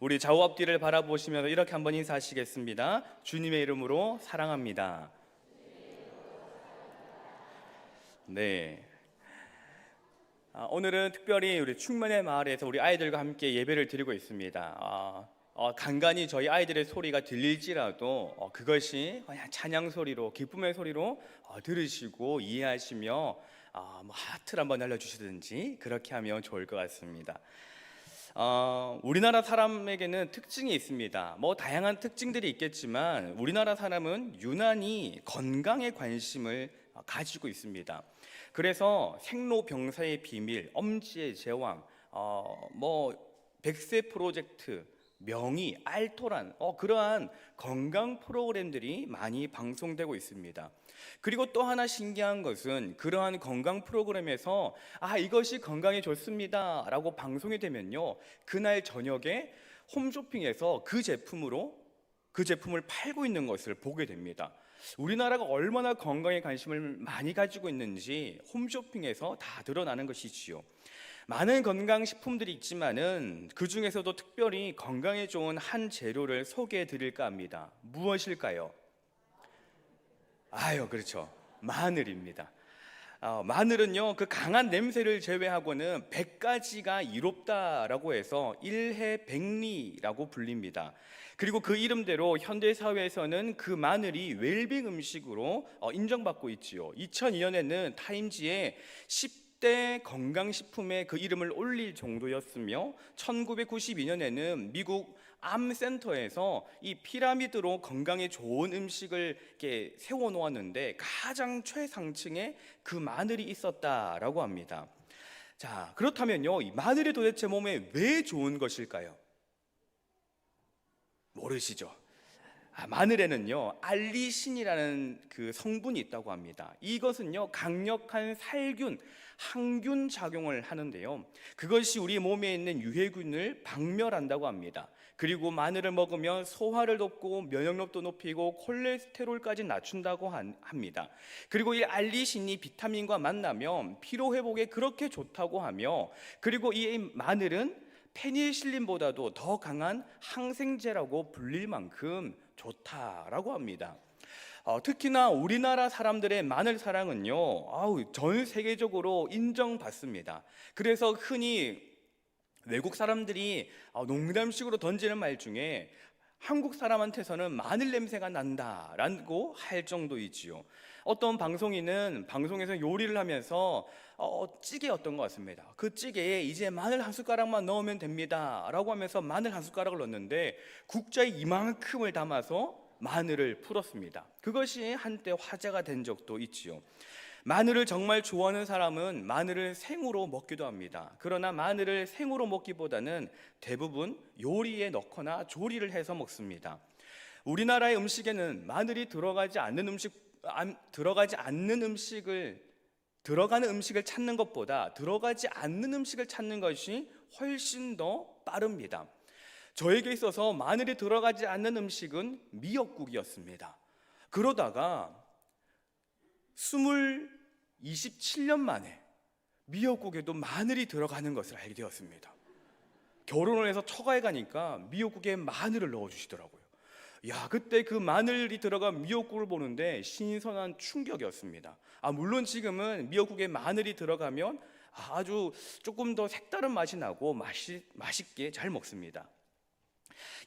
우리 좌우 앞뒤를 바라보시면서 이렇게 한번 인사하시겠습니다. 주님의 이름으로 사랑합니다. 네. 오늘은 특별히 우리 충면의 마을에서 우리 아이들과 함께 예배를 드리고 있습니다. 간간히 저희 아이들의 소리가 들릴지라도 그것이 그냥 찬양 소리로, 기쁨의 소리로 들으시고 이해하시며 뭐 하트를 한번 날려주시든지 그렇게 하면 좋을 것 같습니다. 우리나라 사람에게는 특징이 있습니다. 뭐 다양한 특징들이 있겠지만 우리나라 사람은 유난히 건강에 관심을 가지고 있습니다. 그래서 생로병사의 비밀, 엄지의 제왕, 뭐 백세 프로젝트, 명의, 알토란 그러한 건강 프로그램들이 많이 방송되고 있습니다. 그리고 또 하나 신기한 것은 그러한 건강 프로그램에서 이것이 건강에 좋습니다 라고 방송이 되면요, 그날 저녁에 홈쇼핑에서 그 제품을 팔고 있는 것을 보게 됩니다. 우리나라가 얼마나 건강에 관심을 많이 가지고 있는지 홈쇼핑에서 다 드러나는 것이지요. 많은 건강식품들이 있지만은 그 중에서도 특별히 건강에 좋은 한 재료를 소개해 드릴까 합니다. 무엇일까요? 그렇죠. 마늘입니다. 마늘은요, 그 강한 냄새를 제외하고는 100가지가 이롭다라고 해서 일해백리라고 불립니다. 그리고 그 이름대로 현대사회에서는 그 마늘이 웰빙 음식으로 인정받고 있지요. 2002년에는 타임지에 10대 건강식품에 그 이름을 올릴 정도였으며 1992년에는 미국 암센터에서 이 피라미드로 건강에 좋은 음식을 이렇게 세워놓았는데 가장 최상층에 그 마늘이 있었다라고 합니다. 자, 그렇다면요, 이 마늘이 도대체 몸에 왜 좋은 것일까요? 모르시죠? 마늘에는요, 알리신이라는 그 성분이 있다고 합니다. 이것은요, 강력한 살균, 항균 작용을 하는데요, 그것이 우리 몸에 있는 유해균을 박멸한다고 합니다. 그리고 마늘을 먹으면 소화를 돕고 면역력도 높이고 콜레스테롤까지 낮춘다고 합니다. 그리고 이 알리신이 비타민과 만나면 피로 회복에 그렇게 좋다고 하며, 그리고 이 마늘은 페니실린보다도 더 강한 항생제라고 불릴 만큼 좋다라고 합니다. 특히나 우리나라 사람들의 마늘 사랑은요, 전 세계적으로 인정받습니다. 그래서 흔히 외국 사람들이 농담식으로 던지는 말 중에 한국 사람한테서는 마늘 냄새가 난다라고 할 정도이지요. 어떤 방송인은 방송에서 요리를 하면서 찌개였던 것 같습니다. 그 찌개에 이제 마늘 한 숟가락만 넣으면 됩니다 라고 하면서 마늘 한 숟가락을 넣었는데 국자에 이만큼을 담아서 마늘을 풀었습니다. 그것이 한때 화제가 된 적도 있지요. 마늘을 정말 좋아하는 사람은 마늘을 생으로 먹기도 합니다. 그러나 마늘을 생으로 먹기보다는 대부분 요리에 넣거나 조리를 해서 먹습니다. 우리나라의 음식에는 마늘이 들어가는 음식을 찾는 것보다 들어가지 않는 음식을 찾는 것이 훨씬 더 빠릅니다. 저에게 있어서 마늘이 들어가지 않는 음식은 미역국이었습니다. 그러다가 27년 만에 미역국에도 마늘이 들어가는 것을 알게 되었습니다. 결혼을 해서 처가에 가니까 미역국에 마늘을 넣어주시더라고요. 그때 그 마늘이 들어간 미역국을 보는데 신선한 충격이었습니다. 물론 지금은 미역국에 마늘이 들어가면 아주 조금 더 색다른 맛이 나고 맛있게 잘 먹습니다.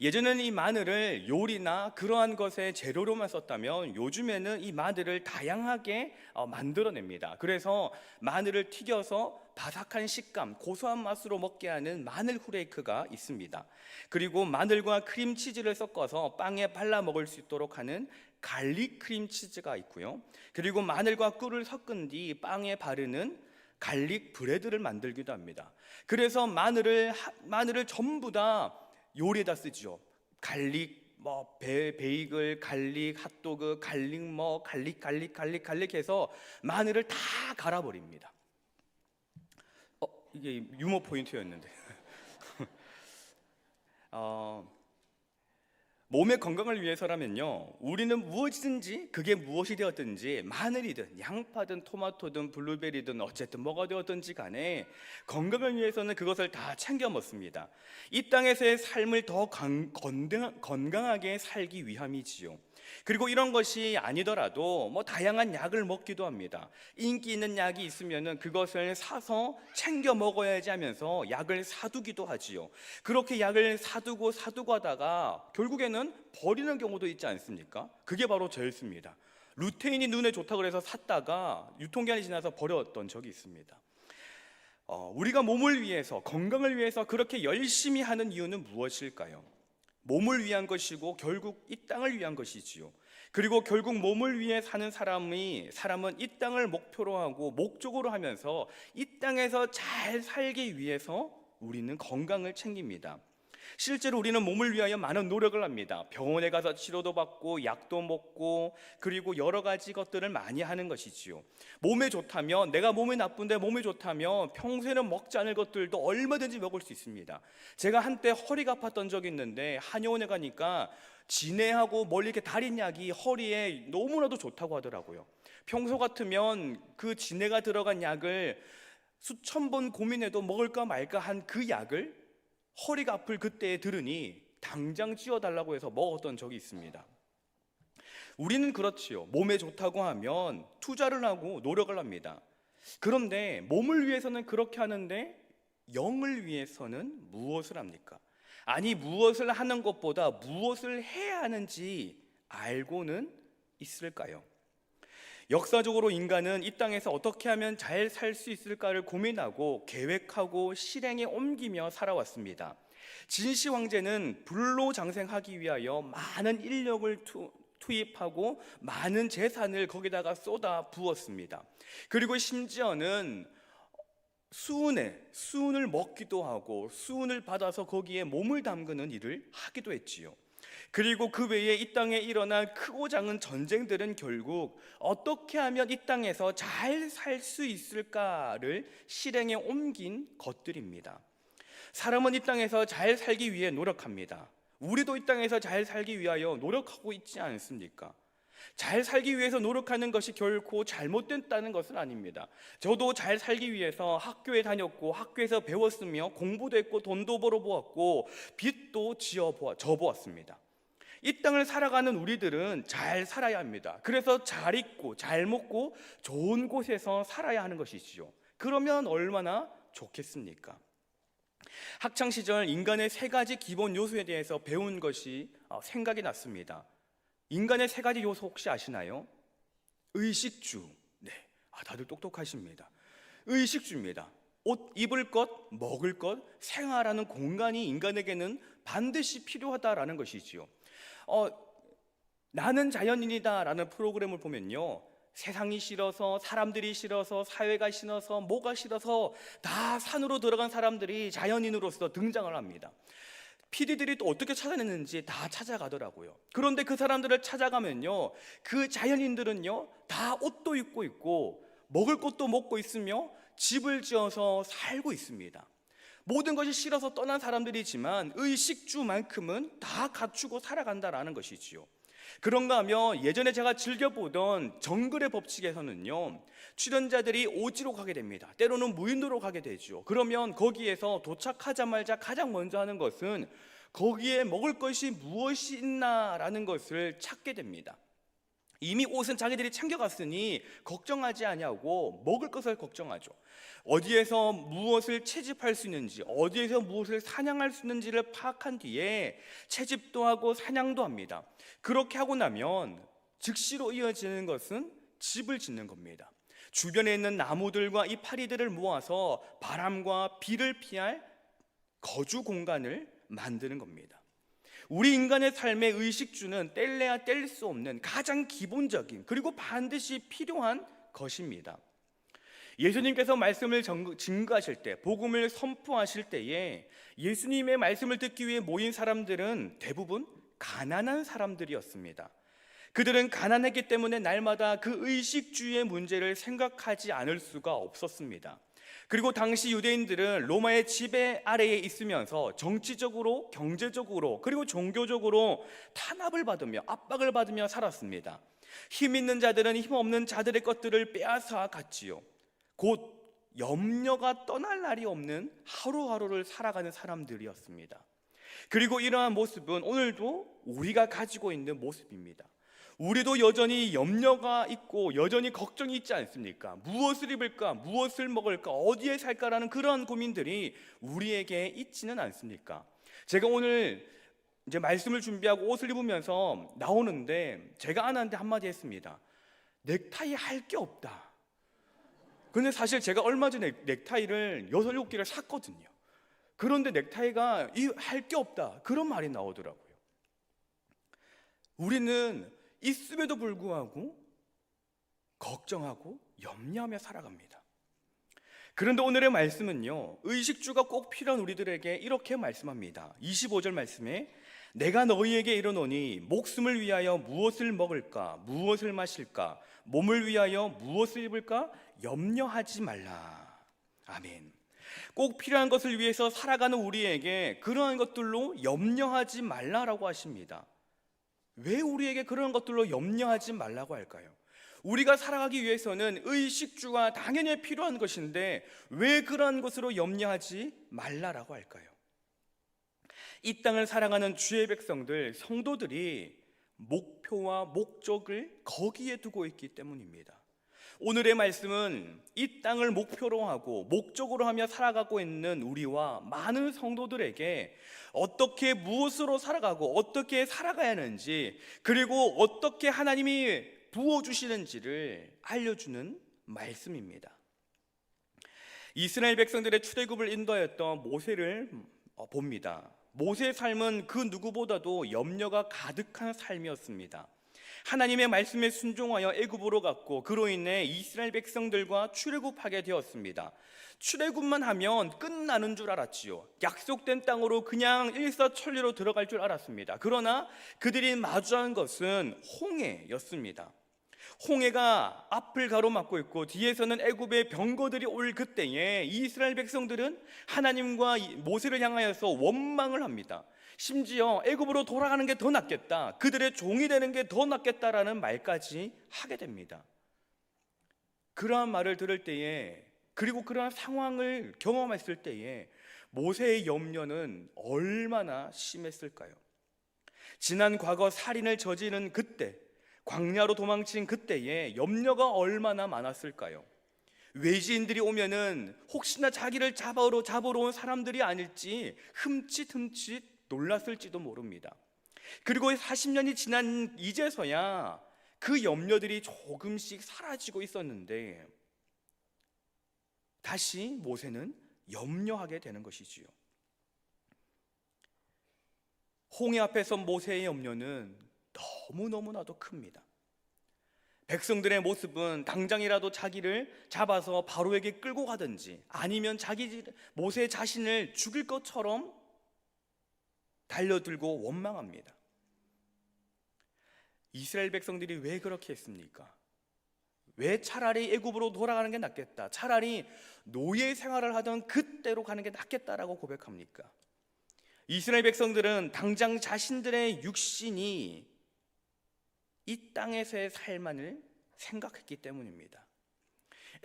예전에는 이 마늘을 요리나 그러한 것의 재료로만 썼다면 요즘에는 이 마늘을 다양하게 만들어냅니다. 그래서 마늘을 튀겨서 바삭한 식감, 고소한 맛으로 먹게 하는 마늘 후레이크가 있습니다. 그리고 마늘과 크림치즈를 섞어서 빵에 발라 먹을 수 있도록 하는 갈릭 크림치즈가 있고요. 그리고 마늘과 꿀을 섞은 뒤 빵에 바르는 갈릭 브레드를 만들기도 합니다. 그래서 마늘을 전부 다 요리에다 쓰죠. 갈릭, 베이글, 갈릭, 핫도그, 갈릭 해서 마늘을 다 갈아버립니다. 이게 유머 포인트였는데. 몸의 건강을 위해서라면요, 우리는 무엇이든지, 그게 무엇이 되었든지, 마늘이든 양파든 토마토든 블루베리든 어쨌든 뭐가 되었든지 간에 건강을 위해서는 그것을 다 챙겨 먹습니다. 이 땅에서의 삶을 더 건강하게 살기 위함이지요. 그리고 이런 것이 아니더라도 다양한 약을 먹기도 합니다. 인기 있는 약이 있으면은 그것을 사서 챙겨 먹어야지 하면서 약을 사두기도 하지요. 그렇게 약을 사두고 하다가 결국에는 버리는 경우도 있지 않습니까? 그게 바로 저였습니다. 루테인이 눈에 좋다고 그래서 샀다가 유통기한이 지나서 버렸던 적이 있습니다. 우리가 몸을 위해서, 건강을 위해서 그렇게 열심히 하는 이유는 무엇일까요? 몸을 위한 것이고 결국 이 땅을 위한 것이지요. 그리고 결국 몸을 위해 사는 사람은 이 땅을 목표로 하고 목적으로 하면서 이 땅에서 잘 살기 위해서 우리는 건강을 챙깁니다. 실제로 우리는 몸을 위하여 많은 노력을 합니다. 병원에 가서 치료도 받고 약도 먹고 그리고 여러 가지 것들을 많이 하는 것이지요. 몸에 좋다면, 내가 몸이 나쁜데 몸에 좋다면 평소에는 먹지 않을 것들도 얼마든지 먹을 수 있습니다. 제가 한때 허리가 아팠던 적이 있는데 한의원에 가니까 진해하고 멀리 이렇게 달인 약이 허리에 너무나도 좋다고 하더라고요. 평소 같으면 그 진해가 들어간 약을 수천 번 고민해도 먹을까 말까 한 그 약을 허리가 아플 그때에 들으니 당장 찌워달라고 해서 먹었던 적이 있습니다. 우리는 그렇지요. 몸에 좋다고 하면 투자를 하고 노력을 합니다. 그런데 몸을 위해서는 그렇게 하는데 영을 위해서는 무엇을 합니까? 아니, 무엇을 하는 것보다 무엇을 해야 하는지 알고는 있을까요? 역사적으로 인간은 이 땅에서 어떻게 하면 잘 살 수 있을까를 고민하고 계획하고 실행에 옮기며 살아왔습니다. 진시 황제는 불로장생하기 위하여 많은 인력을 투입하고 많은 재산을 거기다가 쏟아 부었습니다. 그리고 심지어는 수은을 먹기도 하고 수은을 받아서 거기에 몸을 담그는 일을 하기도 했지요. 그리고 그 외에 이 땅에 일어난 크고 작은 전쟁들은 결국 어떻게 하면 이 땅에서 잘 살 수 있을까를 실행에 옮긴 것들입니다. 사람은 이 땅에서 잘 살기 위해 노력합니다. 우리도 이 땅에서 잘 살기 위하여 노력하고 있지 않습니까? 잘 살기 위해서 노력하는 것이 결코 잘못됐다는 것은 아닙니다. 저도 잘 살기 위해서 학교에 다녔고 학교에서 배웠으며 공부도 했고 돈도 벌어보았고 빚도 져보았습니다. 이 땅을 살아가는 우리들은 잘 살아야 합니다. 그래서 잘 입고 잘 먹고 좋은 곳에서 살아야 하는 것이지요. 그러면 얼마나 좋겠습니까? 학창시절 인간의 세 가지 기본 요소에 대해서 배운 것이 생각이 났습니다. 인간의 세 가지 요소 혹시 아시나요? 의식주. 네, 다들 똑똑하십니다. 의식주입니다. 옷 입을 것, 먹을 것, 생활하는 공간이 인간에게는 반드시 필요하다라는 것이지요. 나는 자연인이다 라는 프로그램을 보면요, 세상이 싫어서, 사람들이 싫어서, 사회가 싫어서, 뭐가 싫어서 다 산으로 들어간 사람들이 자연인으로서 등장을 합니다. PD들이 또 어떻게 찾아냈는지 다 찾아가더라고요. 그런데 그 사람들을 찾아가면요, 그 자연인들은요 다 옷도 입고 있고 먹을 것도 먹고 있으며 집을 지어서 살고 있습니다. 모든 것이 싫어서 떠난 사람들이지만 의식주만큼은 다 갖추고 살아간다라는 것이지요. 그런가 하면 예전에 제가 즐겨보던 정글의 법칙에서는요, 출연자들이 오지로 가게 됩니다. 때로는 무인도로 가게 되죠. 그러면 거기에서 도착하자마자 가장 먼저 하는 것은 거기에 먹을 것이 무엇이 있나라는 것을 찾게 됩니다. 이미 옷은 자기들이 챙겨갔으니 걱정하지 아니하고 먹을 것을 걱정하죠. 어디에서 무엇을 채집할 수 있는지, 어디에서 무엇을 사냥할 수 있는지를 파악한 뒤에 채집도 하고 사냥도 합니다. 그렇게 하고 나면 즉시로 이어지는 것은 집을 짓는 겁니다. 주변에 있는 나무들과 이 파리들을 모아서 바람과 비를 피할 거주 공간을 만드는 겁니다. 우리 인간의 삶의 의식주는 뗄래야 뗄 수 없는 가장 기본적인 그리고 반드시 필요한 것입니다. 예수님께서 말씀을 증거하실 때, 복음을 선포하실 때에 예수님의 말씀을 듣기 위해 모인 사람들은 대부분 가난한 사람들이었습니다. 그들은 가난했기 때문에 날마다 그 의식주의 문제를 생각하지 않을 수가 없었습니다. 그리고 당시 유대인들은 로마의 지배 아래에 있으면서 정치적으로, 경제적으로, 그리고 종교적으로 탄압을 받으며 압박을 받으며 살았습니다. 힘 있는 자들은 힘 없는 자들의 것들을 빼앗아 갔지요. 곧 염려가 떠날 날이 없는 하루하루를 살아가는 사람들이었습니다. 그리고 이러한 모습은 오늘도 우리가 가지고 있는 모습입니다. 우리도 여전히 염려가 있고 여전히 걱정이 있지 않습니까? 무엇을 입을까? 무엇을 먹을까? 어디에 살까라는 그런 고민들이 우리에게 있지는 않습니까? 제가 오늘 이제 말씀을 준비하고 옷을 입으면서 나오는데 제가 아내한테 한마디 했습니다. 넥타이 할 게 없다. 근데 사실 제가 얼마 전에 넥타이를 6, 7개를 샀거든요. 그런데 넥타이가 할 게 없다, 그런 말이 나오더라고요. 우리는 있음에도 불구하고 걱정하고 염려하며 살아갑니다. 그런데 오늘의 말씀은요, 의식주가 꼭 필요한 우리들에게 이렇게 말씀합니다. 25절 말씀에 내가 너희에게 이르노니 목숨을 위하여 무엇을 먹을까, 무엇을 마실까, 몸을 위하여 무엇을 입을까 염려하지 말라. 아멘. 꼭 필요한 것을 위해서 살아가는 우리에게 그러한 것들로 염려하지 말라라고 하십니다. 왜 우리에게 그런 것들로 염려하지 말라고 할까요? 우리가 살아가기 위해서는 의식주가 당연히 필요한 것인데 왜 그러한 것으로 염려하지 말라라고 할까요? 이 땅을 살아가는 주의 백성들, 성도들이 목표와 목적을 거기에 두고 있기 때문입니다. 오늘의 말씀은 이 땅을 목표로 하고 목적으로 하며 살아가고 있는 우리와 많은 성도들에게 어떻게, 무엇으로 살아가고 어떻게 살아가야 하는지, 그리고 어떻게 하나님이 부어주시는지를 알려주는 말씀입니다. 이스라엘 백성들의 출애굽을 인도하였던 모세를 봅니다. 모세의 삶은 그 누구보다도 염려가 가득한 삶이었습니다. 하나님의 말씀에 순종하여 애굽으로 갔고 그로 인해 이스라엘 백성들과 출애굽하게 되었습니다. 출애굽만 하면 끝나는 줄 알았지요. 약속된 땅으로 그냥 일사천리로 들어갈 줄 알았습니다. 그러나 그들이 마주한 것은 홍해였습니다. 홍해가 앞을 가로막고 있고 뒤에서는 애굽의 병거들이 올 그때에 이스라엘 백성들은 하나님과 모세를 향하여서 원망을 합니다. 심지어 애굽으로 돌아가는 게 더 낫겠다, 그들의 종이 되는 게 더 낫겠다라는 말까지 하게 됩니다. 그러한 말을 들을 때에, 그리고 그러한 상황을 경험했을 때에 모세의 염려는 얼마나 심했을까요? 지난 과거 살인을 저지른 그때, 광야로 도망친 그때에 염려가 얼마나 많았을까요? 외지인들이 오면은 혹시나 자기를 잡으러 온 사람들이 아닐지 흠칫 놀랐을지도 모릅니다. 그리고 40년이 지난 이제서야 그 염려들이 조금씩 사라지고 있었는데 다시 모세는 염려하게 되는 것이지요. 홍해 앞에서 모세의 염려는 너무나도 큽니다. 백성들의 모습은 당장이라도 자기를 잡아서 바로에게 끌고 가든지 아니면 모세 자신을 죽일 것처럼 달려들고 원망합니다. 이스라엘 백성들이 왜 그렇게 했습니까? 왜 차라리 애굽으로 돌아가는 게 낫겠다, 차라리 노예 생활을 하던 그때로 가는 게 낫겠다라고 고백합니까? 이스라엘 백성들은 당장 자신들의 육신이 이 땅에서의 삶만을 생각했기 때문입니다.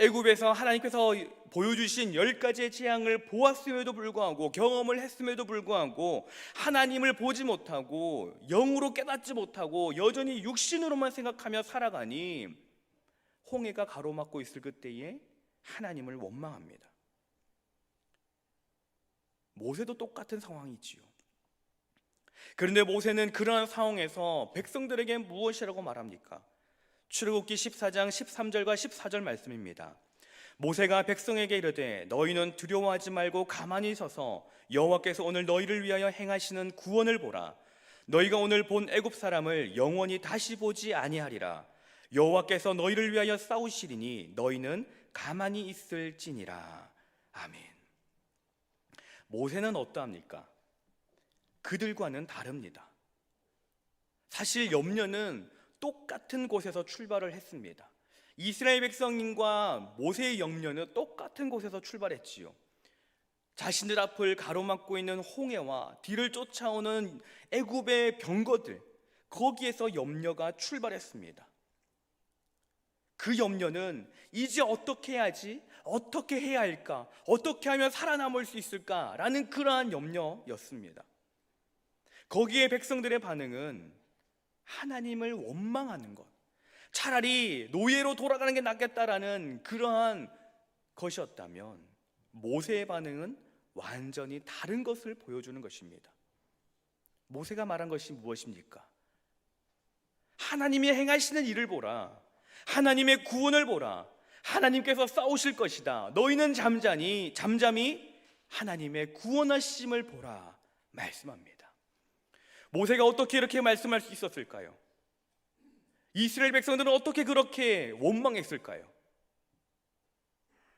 애굽에서 하나님께서 보여주신 10가지의 재앙을 보았음에도 불구하고, 경험을 했음에도 불구하고 하나님을 보지 못하고 영으로 깨닫지 못하고 여전히 육신으로만 생각하며 살아가니 홍해가 가로막고 있을 그때에 하나님을 원망합니다. 모세도 똑같은 상황이지요. 그런데 모세는 그러한 상황에서 백성들에게 무엇이라고 말합니까? 출애굽기 14장 13절과 14절 말씀입니다. 모세가 백성에게 이르되 너희는 두려워하지 말고 가만히 서서 여호와께서 오늘 너희를 위하여 행하시는 구원을 보라. 너희가 오늘 본 애굽 사람을 영원히 다시 보지 아니하리라. 여호와께서 너희를 위하여 싸우시리니 너희는 가만히 있을지니라. 아멘. 모세는 어떠합니까? 그들과는 다릅니다. 사실 염려는 똑같은 곳에서 출발을 했습니다. 이스라엘 백성과 모세의 염려는 똑같은 곳에서 출발했지요. 자신들 앞을 가로막고 있는 홍해와 뒤를 쫓아오는 애굽의 병거들, 거기에서 염려가 출발했습니다. 그 염려는 이제 어떻게 해야지? 어떻게 해야 할까? 어떻게 하면 살아남을 수 있을까? 라는 그러한 염려였습니다. 거기에 백성들의 반응은 하나님을 원망하는 것, 차라리 노예로 돌아가는 게 낫겠다라는 그러한 것이었다면, 모세의 반응은 완전히 다른 것을 보여주는 것입니다. 모세가 말한 것이 무엇입니까? 하나님이 행하시는 일을 보라. 하나님의 구원을 보라. 하나님께서 싸우실 것이다. 너희는 잠잠히 하나님의 구원하심을 보라 말씀합니다. 모세가 어떻게 이렇게 말씀할 수 있었을까요? 이스라엘 백성들은 어떻게 그렇게 원망했을까요?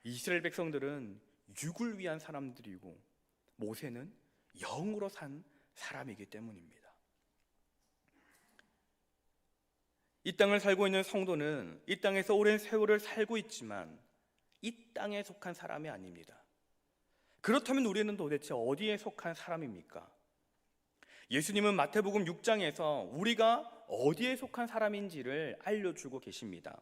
이스라엘 백성들은 육을 위한 사람들이고 모세는 영으로 산 사람이기 때문입니다. 이 땅을 살고 있는 성도는 이 땅에서 오랜 세월을 살고 있지만 이 땅에 속한 사람이 아닙니다. 그렇다면 우리는 도대체 어디에 속한 사람입니까? 예수님은 마태복음 6장에서 우리가 어디에 속한 사람인지를 알려주고 계십니다.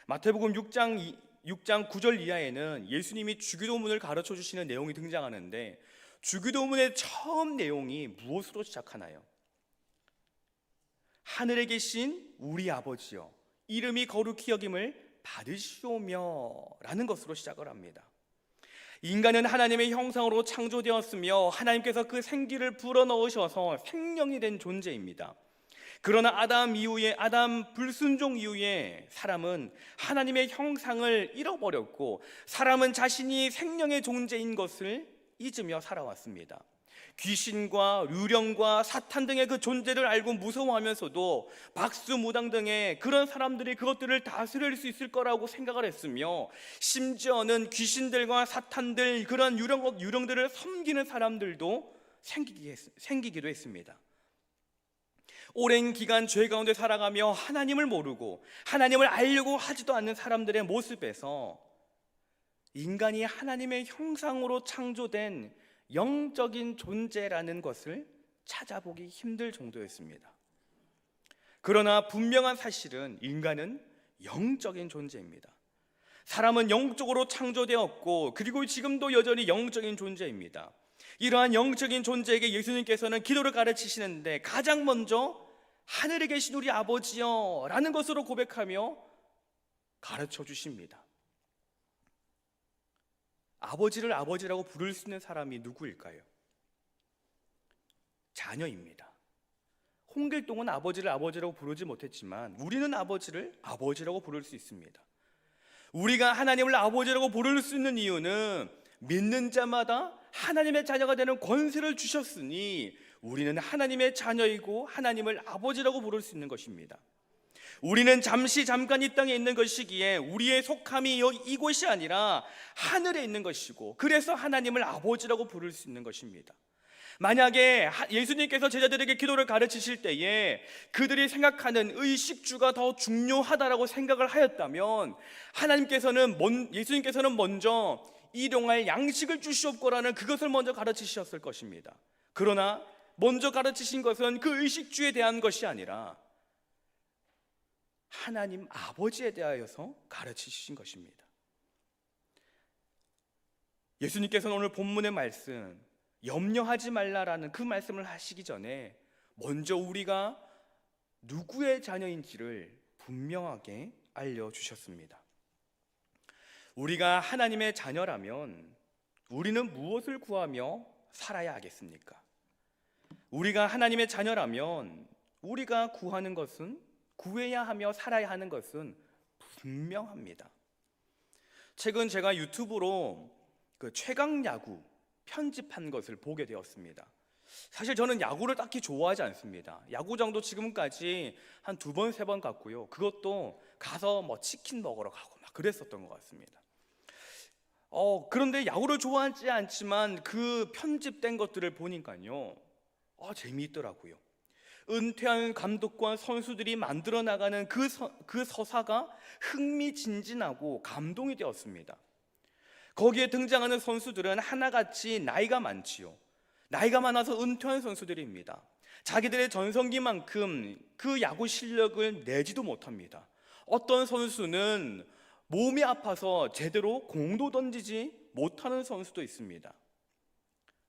마태복음 6장 9절 이하에는 예수님이 주기도문을 가르쳐 주시는 내용이 등장하는데, 주기도문의 처음 내용이 무엇으로 시작하나요? 하늘에 계신 우리 아버지여, 이름이 거룩히 여김을 받으시오며 라는 것으로 시작을 합니다. 인간은 하나님의 형상으로 창조되었으며 하나님께서 그 생기를 불어넣으셔서 생명이 된 존재입니다. 그러나 아담 불순종 이후에 사람은 하나님의 형상을 잃어버렸고, 사람은 자신이 생명의 존재인 것을 잊으며 살아왔습니다. 귀신과 유령과 사탄 등의 그 존재를 알고 무서워하면서도 박수무당 등의 그런 사람들이 그것들을 다스릴 수 있을 거라고 생각을 했으며, 심지어는 귀신들과 사탄들, 그런 유령들을 섬기는 사람들도 생기기도 했습니다. 오랜 기간 죄 가운데 살아가며 하나님을 모르고 하나님을 알려고 하지도 않는 사람들의 모습에서 인간이 하나님의 형상으로 창조된 영적인 존재라는 것을 찾아보기 힘들 정도였습니다. 그러나 분명한 사실은 인간은 영적인 존재입니다. 사람은 영적으로 창조되었고, 그리고 지금도 여전히 영적인 존재입니다. 이러한 영적인 존재에게 예수님께서는 기도를 가르치시는데, 가장 먼저 하늘에 계신 우리 아버지여 라는 것으로 고백하며 가르쳐 주십니다. 아버지를 아버지라고 부를 수 있는 사람이 누구일까요? 자녀입니다. 홍길동은 아버지를 아버지라고 부르지 못했지만 우리는 아버지를 아버지라고 부를 수 있습니다. 우리가 하나님을 아버지라고 부를 수 있는 이유는 믿는 자마다 하나님의 자녀가 되는 권세를 주셨으니 우리는 하나님의 자녀이고 하나님을 아버지라고 부를 수 있는 것입니다. 우리는 잠깐 이 땅에 있는 것이기에 우리의 속함이 이곳이 아니라 하늘에 있는 것이고, 그래서 하나님을 아버지라고 부를 수 있는 것입니다. 만약에 예수님께서 제자들에게 기도를 가르치실 때에 그들이 생각하는 의식주가 더 중요하다라고 생각을 하였다면, 예수님께서는 먼저 일용할 양식을 주시옵고라는 그것을 먼저 가르치셨을 것입니다. 그러나 먼저 가르치신 것은 그 의식주에 대한 것이 아니라 하나님 아버지에 대하여서 가르치신 것입니다. 예수님께서는 오늘 본문의 말씀, 염려하지 말라라는 그 말씀을 하시기 전에 먼저 우리가 누구의 자녀인지를 분명하게 알려주셨습니다. 우리가 하나님의 자녀라면 우리는 무엇을 구하며 살아야 하겠습니까? 우리가 하나님의 자녀라면 우리가 구해야 하며 살아야 하는 것은 분명합니다. 최근 제가 유튜브로 그 최강 야구 편집한 것을 보게 되었습니다. 사실 저는 야구를 딱히 좋아하지 않습니다. 야구장도 지금까지 한 2번, 3번 갔고요. 그것도 가서 치킨 먹으러 가고 막 그랬었던 것 같습니다. 그런데 야구를 좋아하지 않지만 그 편집된 것들을 보니까요, 재미있더라고요. 은퇴한 감독과 선수들이 만들어 나가는 그 서사가 흥미진진하고 감동이 되었습니다. 거기에 등장하는 선수들은 하나같이 나이가 많지요. 나이가 많아서 은퇴한 선수들입니다. 자기들의 전성기만큼 그 야구 실력을 내지도 못합니다. 어떤 선수는 몸이 아파서 제대로 공도 던지지 못하는 선수도 있습니다.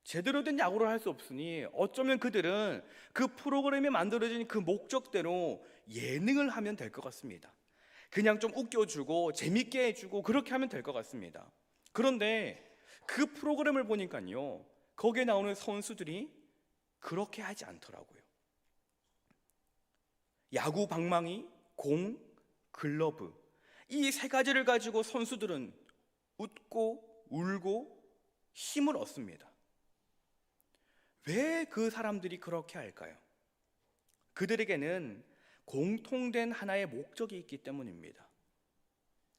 제대로 된 야구를 할 수 없으니 어쩌면 그들은 그 프로그램이 만들어진 그 목적대로 예능을 하면 될 것 같습니다. 그냥 좀 웃겨주고 재밌게 해주고 그렇게 하면 될 것 같습니다. 그런데 그 프로그램을 보니까요, 거기에 나오는 선수들이 그렇게 하지 않더라고요. 야구 방망이, 공, 글러브, 이 세 가지를 가지고 선수들은 웃고 울고 힘을 얻습니다. 왜 그 사람들이 그렇게 할까요? 그들에게는 공통된 하나의 목적이 있기 때문입니다.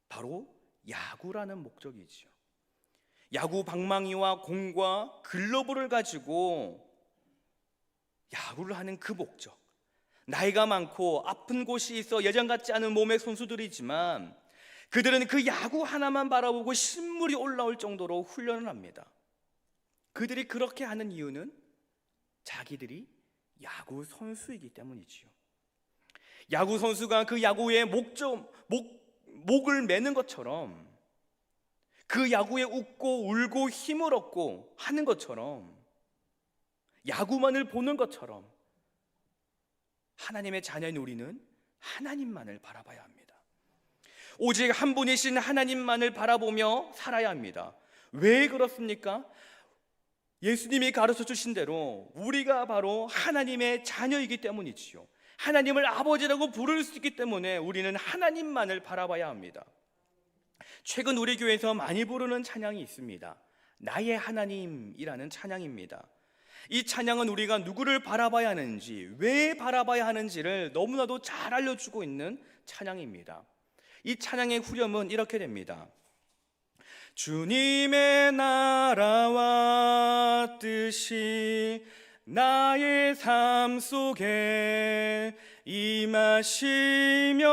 바로 야구라는 목적이지요. 야구 방망이와 공과 글러브를 가지고 야구를 하는 그 목적. 나이가 많고 아픈 곳이 있어 예전 같지 않은 몸의 선수들이지만 그들은 그 야구 하나만 바라보고 신물이 올라올 정도로 훈련을 합니다. 그들이 그렇게 하는 이유는 자기들이 야구 선수이기 때문이지요. 야구 선수가 그 야구의 목을 매는 것처럼, 그 야구에 웃고 울고 힘을 얻고 하는 것처럼, 야구만을 보는 것처럼 하나님의 자녀인 우리는 하나님만을 바라봐야 합니다. 오직 한 분이신 하나님만을 바라보며 살아야 합니다. 왜 그렇습니까? 예수님이 가르쳐 주신 대로 우리가 바로 하나님의 자녀이기 때문이지요. 하나님을 아버지라고 부를 수 있기 때문에 우리는 하나님만을 바라봐야 합니다. 최근 우리 교회에서 많이 부르는 찬양이 있습니다. 나의 하나님이라는 찬양입니다. 이 찬양은 우리가 누구를 바라봐야 하는지, 왜 바라봐야 하는지를 너무나도 잘 알려주고 있는 찬양입니다. 이 찬양의 후렴은 이렇게 됩니다. 주님의 나라와 뜻이 나의 삶 속에 임하시며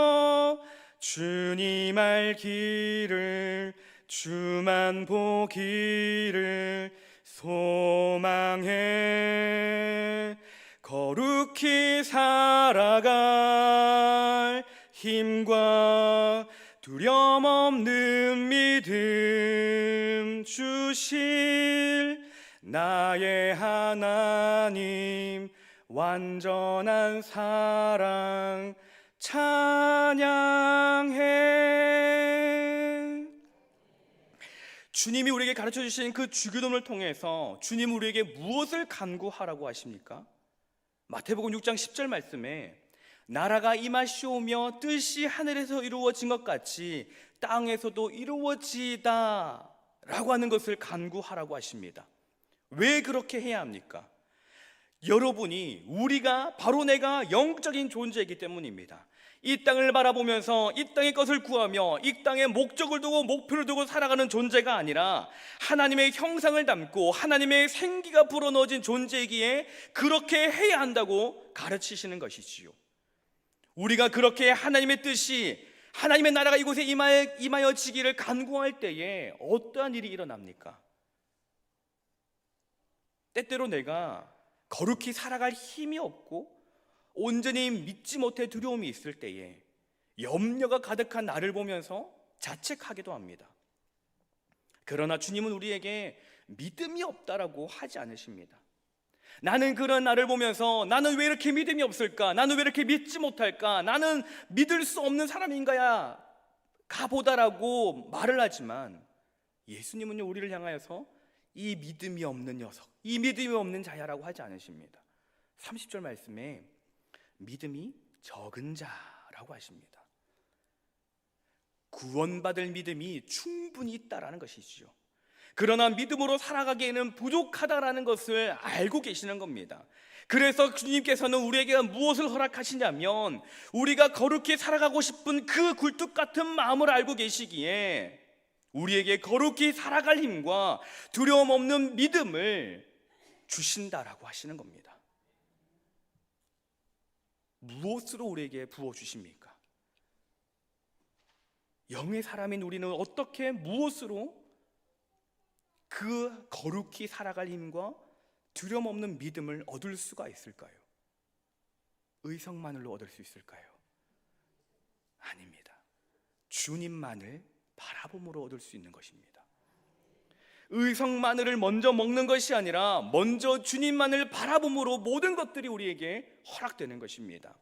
주님 알기를 주만 보기를 소망해 거룩히 살아갈 힘과 두려움 없는 믿음 주실 나의 하나님 완전한 사랑 찬양해. 주님이 우리에게 가르쳐 주신 그 주기도문을 통해서 주님 우리에게 무엇을 간구하라고 하십니까? 마태복음 6장 10절 말씀에 나라가 임하시오며 뜻이 하늘에서 이루어진 것 같이 땅에서도 이루어지다 라고 하는 것을 간구하라고 하십니다. 왜 그렇게 해야 합니까? 여러분이, 우리가, 바로 내가 영적인 존재이기 때문입니다. 이 땅을 바라보면서 이 땅의 것을 구하며 이 땅에 목적을 두고 목표를 두고 살아가는 존재가 아니라 하나님의 형상을 담고 하나님의 생기가 불어넣어진 존재이기에 그렇게 해야 한다고 가르치시는 것이지요. 우리가 그렇게 하나님의 뜻이, 하나님의 나라가 이곳에 임하여지기를 간구할 때에 어떠한 일이 일어납니까? 때때로 내가 거룩히 살아갈 힘이 없고 온전히 믿지 못해 두려움이 있을 때에 염려가 가득한 나를 보면서 자책하기도 합니다. 그러나 주님은 우리에게 믿음이 없다라고 하지 않으십니다. 나는 그런 나를 보면서 나는 왜 이렇게 믿음이 없을까? 나는 왜 이렇게 믿지 못할까? 나는 믿을 수 없는 사람인가야? 가보다라고 말을 하지만 예수님은요, 우리를 향하여서 이 믿음이 없는 녀석, 이 믿음이 없는 자야라고 하지 않으십니다. 30절 말씀에 믿음이 적은 자라고 하십니다. 구원받을 믿음이 충분히 있다라는 것이지요. 그러나 믿음으로 살아가기에는 부족하다라는 것을 알고 계시는 겁니다. 그래서 주님께서는 우리에게 무엇을 허락하시냐면 우리가 거룩히 살아가고 싶은 그 굴뚝 같은 마음을 알고 계시기에 우리에게 거룩히 살아갈 힘과 두려움 없는 믿음을 주신다라고 하시는 겁니다. 무엇으로 우리에게 부어주십니까? 영의 사람인 우리는 어떻게 무엇으로 그 거룩히 살아갈 힘과 두려움 없는 믿음을 얻을 수가 있을까요? 의성만으로 얻을 수 있을까요? 아닙니다. 주님만을 바라봄으로 얻을 수 있는 것입니다. 의성마늘을 먼저 먹는 것이 아니라 먼저 주님만을 바라봄으로 모든 것들이 우리에게 허락되는 것입니다.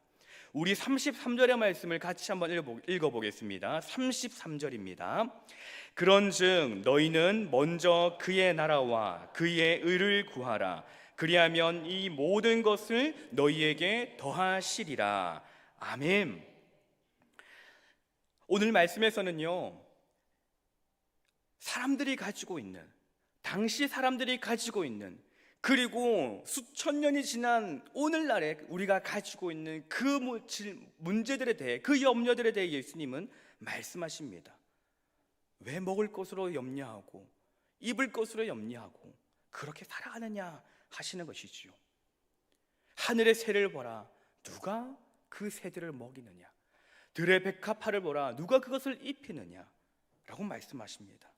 우리 33절의 말씀을 같이 한번 읽어보겠습니다. 33절입니다. 그런즉 너희는 먼저 그의 나라와 그의 의를 구하라. 그리하면 이 모든 것을 너희에게 더하시리라. 아멘. 오늘 말씀에서는요, 사람들이 가지고 있는, 당시 사람들이 가지고 있는, 그리고 수천 년이 지난 오늘날에 우리가 가지고 있는 그 문제들에 대해, 그 염려들에 대해 예수님은 말씀하십니다. 왜 먹을 것으로 염려하고 입을 것으로 염려하고 그렇게 살아가느냐 하시는 것이지요. 하늘의 새를 보라, 누가 그 새들을 먹이느냐? 들의 백합화를 보라, 누가 그것을 입히느냐? 라고 말씀하십니다.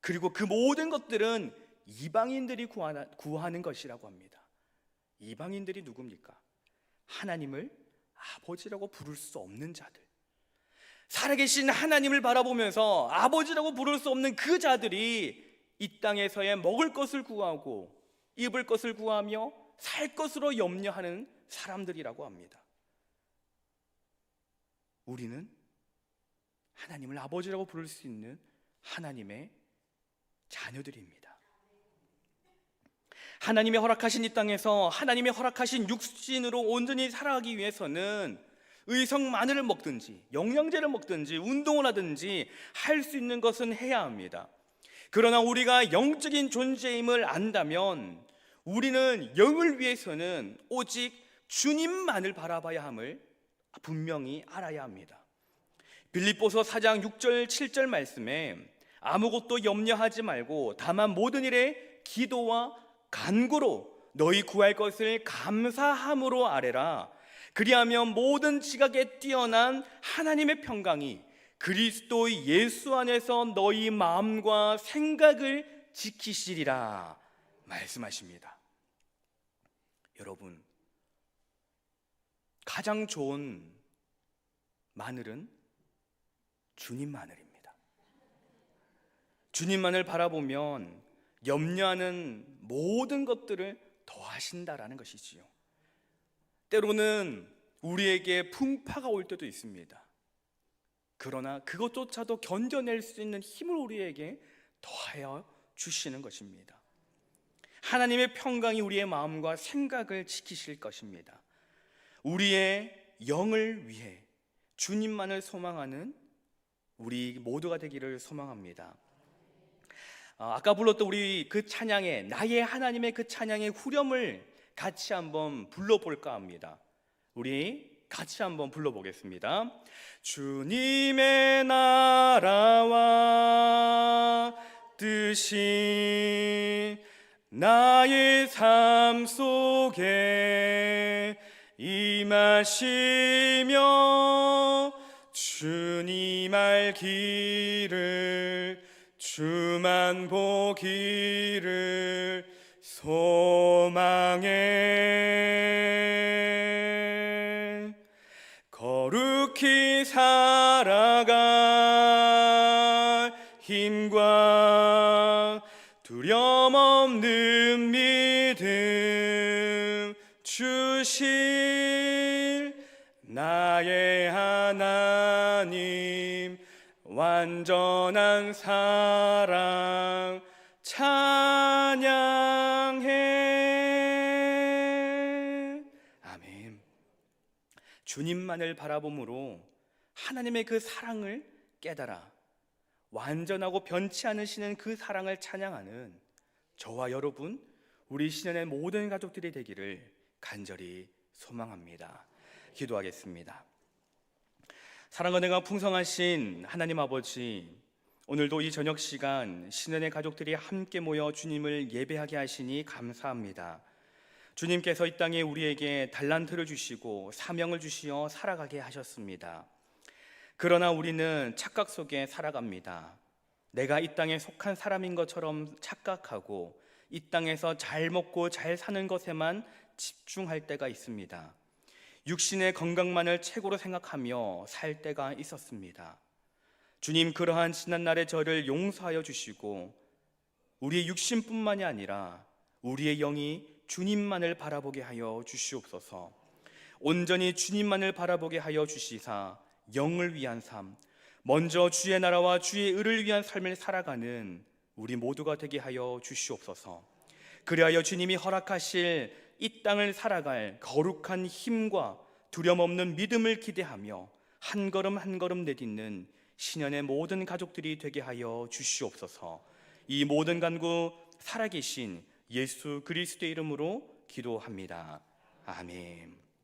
그리고 그 모든 것들은 이방인들이 구하는 것이라고 합니다. 이방인들이 누굽니까? 하나님을 아버지라고 부를 수 없는 자들, 살아계신 하나님을 바라보면서 아버지라고 부를 수 없는 그 자들이 이 땅에서의 먹을 것을 구하고 입을 것을 구하며 살 것으로 염려하는 사람들이라고 합니다. 우리는 하나님을 아버지라고 부를 수 있는 하나님의 자녀들입니다. 하나님이 허락하신 이 땅에서 하나님이 허락하신 육신으로 온전히 살아가기 위해서는 의성마늘을 먹든지 영양제를 먹든지 운동을 하든지 할 수 있는 것은 해야 합니다. 그러나 우리가 영적인 존재임을 안다면 우리는 영을 위해서는 오직 주님만을 바라봐야 함을 분명히 알아야 합니다. 빌립보서 4장 6절 7절 말씀에 아무것도 염려하지 말고 다만 모든 일에 기도와 간구로 너희 구할 것을 감사함으로 아뢰라. 그리하면 모든 지각에 뛰어난 하나님의 평강이 그리스도 예수 안에서 너희 마음과 생각을 지키시리라 말씀하십니다. 여러분, 가장 좋은 마늘은 주님 마늘입니다. 주님만을 바라보면 염려하는 모든 것들을 더하신다라는 것이지요. 때로는 우리에게 풍파가 올 때도 있습니다. 그러나 그것조차도 견뎌낼 수 있는 힘을 우리에게 더하여 주시는 것입니다. 하나님의 평강이 우리의 마음과 생각을 지키실 것입니다. 우리의 영을 위해 주님만을 소망하는 우리 모두가 되기를 소망합니다. 아까 불렀던 우리 그 찬양의 나의 하나님의 그 찬양의 후렴을 같이 한번 불러볼까 합니다. 우리 같이 한번 불러보겠습니다. 주님의 나라와 뜻이 나의 삶 속에 임하시며 주님 알기를 주만 보기를 소망해 거룩히 살아갈 힘과 두려움 없는 믿음 주실 나의 하나님 완전한 사랑 찬양해. 아멘. 주님만을 바라봄으로 하나님의 그 사랑을 깨달아 완전하고 변치 않으시는 그 사랑을 찬양하는 저와 여러분, 우리 신현의 모든 가족들이 되기를 간절히 소망합니다. 기도하겠습니다. 사랑과 풍성하신 하나님 아버지, 오늘도 이 저녁 시간 신현의 가족들이 함께 모여 주님을 예배하게 하시니 감사합니다. 주님께서 이 땅에 우리에게 달란트를 주시고 사명을 주시어 살아가게 하셨습니다. 그러나 우리는 착각 속에 살아갑니다. 내가 이 땅에 속한 사람인 것처럼 착각하고 이 땅에서 잘 먹고 잘 사는 것에만 집중할 때가 있습니다. 육신의 건강만을 최고로 생각하며 살 때가 있었습니다. 주님, 그러한 지난날의 저를 용서하여 주시고 우리의 육신뿐만이 아니라 우리의 영이 주님만을 바라보게 하여 주시옵소서. 온전히 주님만을 바라보게 하여 주시사 영을 위한 삶, 먼저 주의 나라와 주의 의를 위한 삶을 살아가는 우리 모두가 되게 하여 주시옵소서. 그리하여 주님이 허락하실 이 땅을 살아갈 거룩한 힘과 두려움 없는 믿음을 기대하며 한 걸음 한 걸음 내딛는 신년의 모든 가족들이 되게 하여 주시옵소서. 이 모든 간구 살아계신 예수 그리스도의 이름으로 기도합니다. 아멘.